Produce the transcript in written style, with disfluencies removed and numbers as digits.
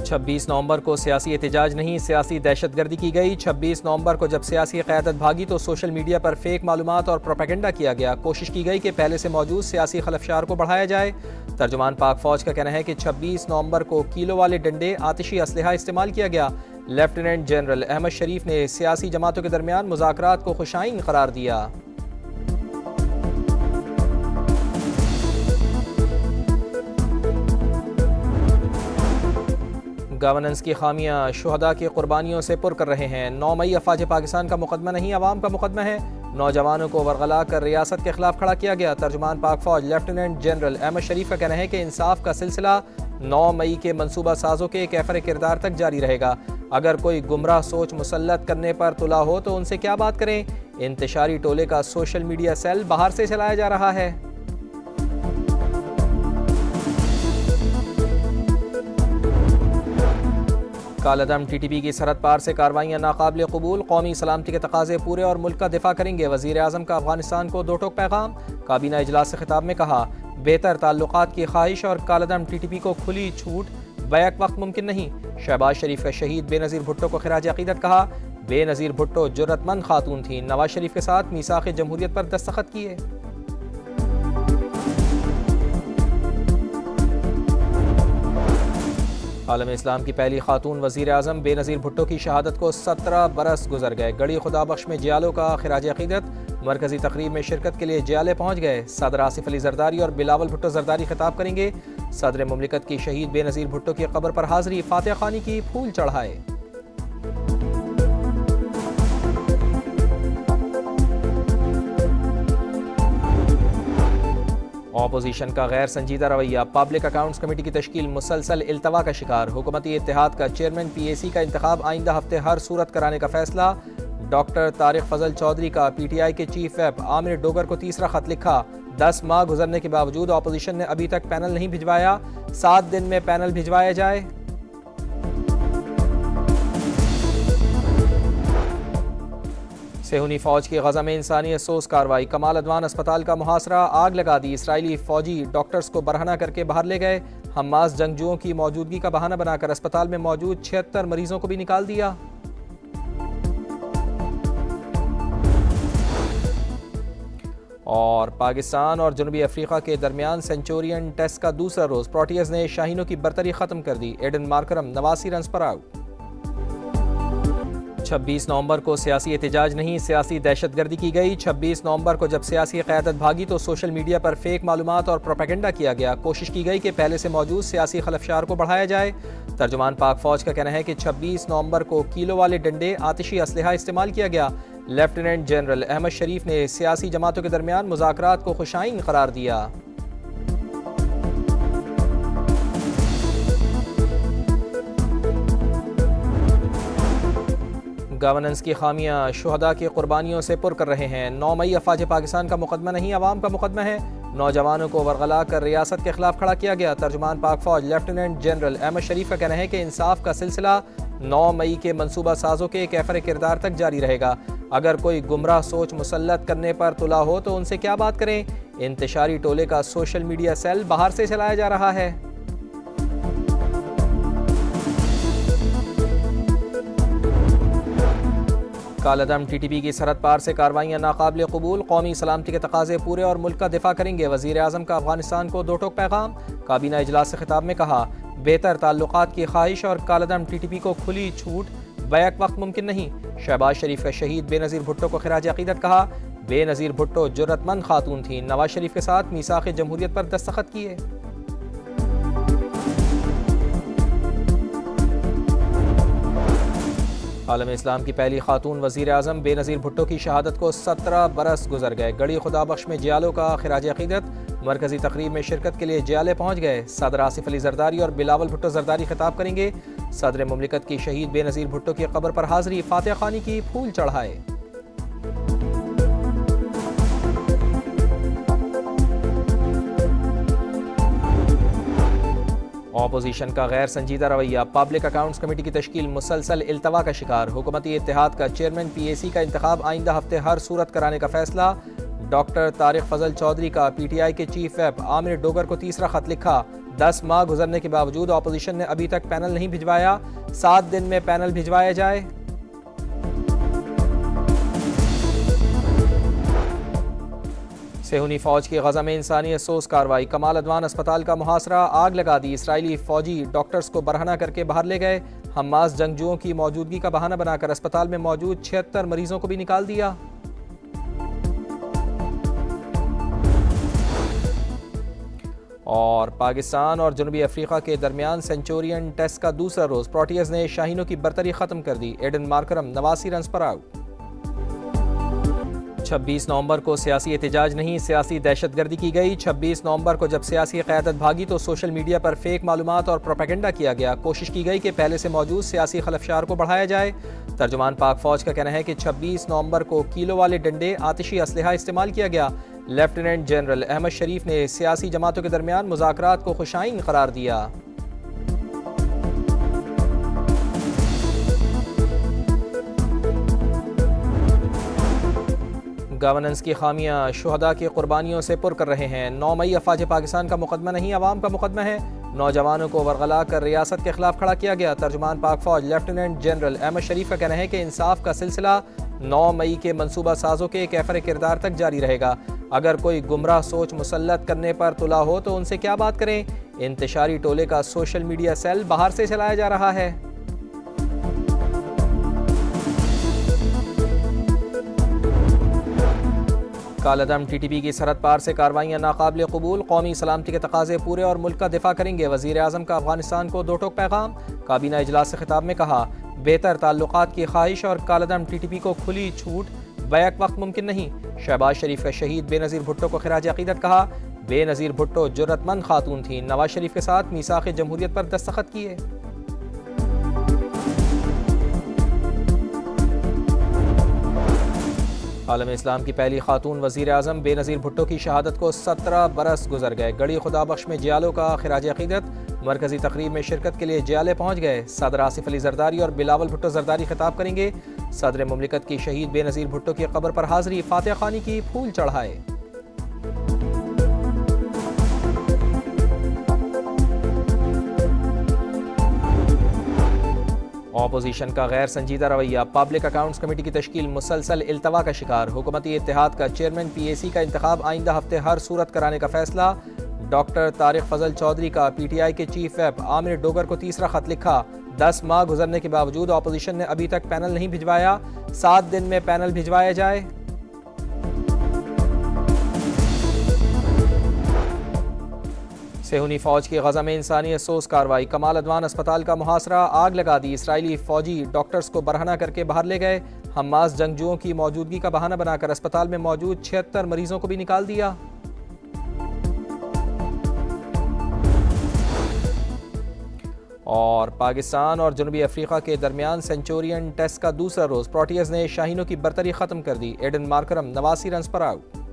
26 नवंबर को सियासी एहतजाज नहीं, सियासी दहशतगर्दी की गई। 26 नवंबर को जब सियासी क़यादत भागी तो सोशल मीडिया पर फेक मालूमात और प्रोपेगेंडा किया गया। कोशिश की गई कि पहले से मौजूद सियासी खलफशार को बढ़ाया जाए। तर्जुमान पाक फौज का कहना है कि 26 नवंबर को किलो वाले डंडे, आतिशी असलहा इस्तेमाल किया गया। लेफ्टिनेंट जनरल अहमद शरीफ ने सियासी जमातों के दरमियान मुज़ाकरात को खुशाइन करार दिया। गवर्नेंस की खामियां शुहदा की कुर्बानियों से पुर कर रहे हैं। 9 मई अफवाज पाकिस्तान का मुकदमा नहीं, अवाम का मुकदमा है। नौजवानों को वरगला कर रियासत के खिलाफ खड़ा किया गया। तर्जुमान पाक फौज लेफ्टिनेंट जनरल अहमद शरीफ का कहना है कि इंसाफ का सिलसिला 9 मई के मनसूबा साजों के कैफर किरदार तक जारी रहेगा। अगर कोई गुमराह सोच मुसल्लत करने पर तुला हो तो उनसे क्या बात करें। इंतशारी टोले का सोशल मीडिया सेल बाहर से चलाया जा रहा है। कालादम TTP की सरहद पार से कार्रवाइयाँ नाकाबिल कबूल, कौमी सलामती के तकाजे पूरे और मुल्क का दिफा करेंगे। वज़ीर आज़म का अफगानिस्तान को दो टोक पैगाम। काबीना इजलास से खिताब में कहा, बेहतर ताल्लुकात की ख्वाहिश और कालादम TTP को खुली छूट बैक वक्त मुमकिन नहीं। शहबाज शरीफ का शहीद बेनज़ीर भुट्टो को खिराज अक़ीदत कहा। बेनज़ीर भुट्टो जुर्रतमंद खातून थी। नवाज शरीफ के साथ मीसाक़ जमहूरियत पर दस्तखत किए। आलम इस्लाम की पहली खातून वज़ीर आज़म बेनज़ीर भुट्टो की शहादत को 17 बरस गुजर गए। गड़ी खुदा बख्श में जियालो का खिराज अक़ीदत। मरकज़ी तकरीब में शिरकत के लिए जियाले पहुँच गए। सदर आसिफ अली जरदारी और बिलावल भुट्टो जरदारी खिताब करेंगे। सदर मुमलिकत की शहीद बेनज़ीर भुट्टो की कब्र पर हाज़री, फातिहा ख़ानी की, फूल चढ़ाए। ऑपोजिशन का गैर संजीदा रवैया, पब्लिक अकाउंट्स कमेटी की तश्कील मुसलसल इल्तवा का शिकार। हुकूमती इत्तेहाद का चेयरमैन PAC का इंतखाब आइंदा हफ्ते हर सूरत कराने का फैसला। डॉक्टर तारिक फजल चौधरी का PTI के चीफ व्हिप आमिर डोगर को तीसरा खत लिखा। 10 माह गुजरने के बावजूद ऑपोजिशन ने अभी तक पैनल नहीं भिजवाया। 7 दिन में पैनल भिजवाया जाए। सेहूनी फौज की गजा में इंसानी अफसोस कार्रवाई। कमाल अदवान अस्पताल का मुहासरा, आग लगा दी। इसराइली फौजी डॉक्टर्स को बरहना करके बाहर ले गए। हमास जंगजुओं की मौजूदगी का बहाना बनाकर अस्पताल में मौजूद 76 मरीजों को भी निकाल दिया। और पाकिस्तान और जनूबी अफ्रीका के दरमियान सेंचुरियन टेस्ट का दूसरा रोज, प्रोटियर्स ने शाहीनों की बरतरी खत्म कर दी। एडन मार्करम 89 रन पर आउट। 26 नवंबर को सियासी एहतजाज नहीं, सियासी दहशतगर्दी की गई। 26 नवंबर को जब सियासी क़यादत भागी तो सोशल मीडिया पर फेक मालूमात और प्रोपेगेंडा किया गया। कोशिश की गई कि पहले से मौजूद सियासी खलफशार को बढ़ाया जाए। तर्जुमान पाक फौज का कहना है कि 26 नवंबर को किलो वाले डंडे, आतिशी असलहा इस्तेमाल किया गया। लेफ्टिनेंट जनरल अहमद शरीफ ने सियासी जमातों के दरमियान मुज़ाकरात को खुशाइन करार दिया। गवर्नेंस की खामियां शुहदा की कुर्बानियों से पुर कर रहे हैं। 9 मई अफवाज पाकिस्तान का मुकदमा नहीं, अवाम का मुकदमा है। नौजवानों को वरगला कर रियासत के खिलाफ खड़ा किया गया। तर्जुमान पाक फौज लेफ्टिनेंट जनरल अहमद शरीफ का कहना है कि इंसाफ का सिलसिला 9 मई के मनसूबा साजों के कैफर किरदार तक जारी रहेगा। अगर कोई गुमराह सोच मुसल्लत करने पर तुला हो तो उनसे क्या बात करें। इंतशारी टोले का सोशल मीडिया सेल बाहर से चलाया जा रहा है। कालादम TTP की सरहद पार से कार्रवाइयाँ नाकाबिल कबूल, कौमी सलामती के तकाजे पूरे और मुल्क का दिफा करेंगे। वज़ीर आज़म का अफगानिस्तान को दो टोक पैगाम। काबीना इजलास से खिताब में कहा, बेहतर ताल्लुकात की ख्वाहिश और कालादम TTP को खुली छूट बैक वक्त मुमकिन नहीं। शहबाज शरीफ का शहीद बेनज़ीर भुट्टो को खिराज अक़ीदत कहा। बेनज़ीर भुट्टो जुर्रतमंद खातून थी। नवाज शरीफ के साथ मीसाक़ जमहूरियत पर दस्तखत किए। आलम इस्लाम की पहली खातून वज़ीर आज़म बेनज़ीर भुट्टो की शहादत को 17 बरस गुजर गए। गड़ी खुदा बख्श में जियालो का खिराज अक़ीदत। मरकज़ी तकरीब में शिरकत के लिए जियाले पहुँच गए। सदर आसिफ अली जरदारी और बिलावल भुट्टो जरदारी खिताब करेंगे। सदर मुमलिकत की शहीद बेनज़ीर भुट्टो की कब्र पर हाज़री, फातिहा ख़ानी की, फूल चढ़ाए। ऑपोजिशन का गैर संजीदा रवैया, पब्लिक अकाउंट्स कमेटी की तश्कील मुसलसल इल्तवा का शिकार। हुकूमती इत्तेहाद का चेयरमैन PAC का इंतखाब आइंदा हफ्ते हर सूरत कराने का फैसला। डॉक्टर तारिक फजल चौधरी का PTI के चीफ व्हिप आमिर डोगर को तीसरा खत लिखा। 10 माह गुजरने के बावजूद अपोजिशन ने अभी तक पैनल नहीं भिजवाया, 7 दिन में पैनल भिजवाया जाए। सेहूनी फौज की गजा में इंसानियत सोज कार्रवाई, कमाल अदवान अस्पताल का मुहासरा, आग लगा दी। इसराइली फौजी डॉक्टर्स को बरहना करके बाहर ले गए। हमास जंगजुओं की मौजूदगी का बहाना बनाकर अस्पताल में मौजूद 76 मरीजों को भी निकाल दिया। और पाकिस्तान और जनूबी अफ्रीका के दरमियान सेंचुरियन टेस्ट का दूसरा रोज, प्रोटियर्स ने शाहीनों की बरतरी खत्म कर दी। एडन मार्करम 89 रन पर आउट। 26 नवंबर को सियासी एहतजाज नहीं, सियासी दहशतगर्दी की गई। 26 नवंबर को जब सियासी क़यादत भागी तो सोशल मीडिया पर फेक मालूमात और प्रोपेगेंडा किया गया। कोशिश की गई कि पहले से मौजूद सियासी खलफशार को बढ़ाया जाए। तर्जुमान पाक फौज का कहना है कि 26 नवंबर को किलो वाले डंडे, आतिशी असलहा इस्तेमाल किया गया। लेफ्टिनेंट जनरल अहमद शरीफ ने सियासी जमातों के दरमियान मुज़ाकरात को खुशाइन करार दिया। गवर्नेंस की खामियां शुहदा की कुर्बानियों से पुर कर रहे हैं। 9 मई अफवाज पाकिस्तान का मुकदमा नहीं, अवाम का मुकदमा है। नौजवानों को वरगला कर रियासत के खिलाफ खड़ा किया गया। तर्जुमान पाक फौज लेफ्टिनेंट जनरल अहमद शरीफ का कहना है कि इंसाफ का सिलसिला 9 मई के मनसूबा साजों के कैफर किरदार तक जारी रहेगा। अगर कोई गुमराह सोच मुसल्लत करने पर तुला हो तो उनसे क्या बात करें। इंतशारी टोले का सोशल मीडिया सेल बाहर से चलाया जा रहा है। कालादम TTP की सरहद पार से कार्रवाइयाँ नाकाबिल कबूल, कौमी सलामती के तकाजे पूरे और मुल्क का दिफा करेंगे। वज़ीर आज़म का अफगानिस्तान को 2 टोक पैगाम। काबीना इजलास से खिताब में कहा, बेहतर ताल्लुकात की ख्वाहिश और कालादम TTP को खुली छूट बैक वक्त मुमकिन नहीं। शहबाज शरीफ का शहीद बेनज़ीर भुट्टो को खिराज अक़ीदत कहा। बेनज़ीर भुट्टो जुर्रतमंद खातून थी। नवाज शरीफ के साथ मीसाक़ जमहूरियत पर दस्तखत किए। आलम इस्लाम की पहली खातून वज़ीर आज़म बेनज़ीर भुट्टो की शहादत को 17 बरस गुजर गए। गड़ी खुदा बख्श में जियालों का खिराज अक़ीदत। मरकज़ी तकरीब में शिरकत के लिए जियाले पहुँच गए। सदर आसिफ अली जरदारी और बिलावल भुट्टो जरदारी खिताब करेंगे। सदर मुमलिकत की शहीद बेनज़ीर भुट्टो की कब्र पर हाज़री, फातिहा ख़ानी की, फूल चढ़ाए। ऑपोजिशन का गैर संजीदा रवैया, पब्लिक अकाउंट्स कमेटी की तश्कील मुसलसल इल्तवा का शिकार। हुकूमती इत्तेहाद का चेयरमैन PAC का इंतखाब आइंदा हफ्ते हर सूरत कराने का फैसला। डॉक्टर तारिक फजल चौधरी का PTI के चीफ व्हिप आमिर डोगर को तीसरा खत लिखा। 10 माह गुजरने के बावजूद अपोजिशन ने अभी तक पैनल नहीं भिजवाया, 7 दिन में पैनल भिजवाया जाए। सेहूनी फौज की गजा में इंसानियत सोज कार्रवाई, कमाल अदवान अस्पताल का मुहासरा, आग लगा दी। इसराइली फौजी डॉक्टर्स को बरहना करके बाहर ले गए। हमास जंगजुओं की मौजूदगी का बहाना बनाकर अस्पताल में मौजूद 76 मरीजों को भी निकाल दिया। और पाकिस्तान और जनूबी अफ्रीका के दरमियान सेंचुरियन टेस्ट का दूसरा रोज, प्रोटियर्स ने शाहीनों की बरतरी खत्म कर दी। एडन मार्करम 89 रन पर आउट।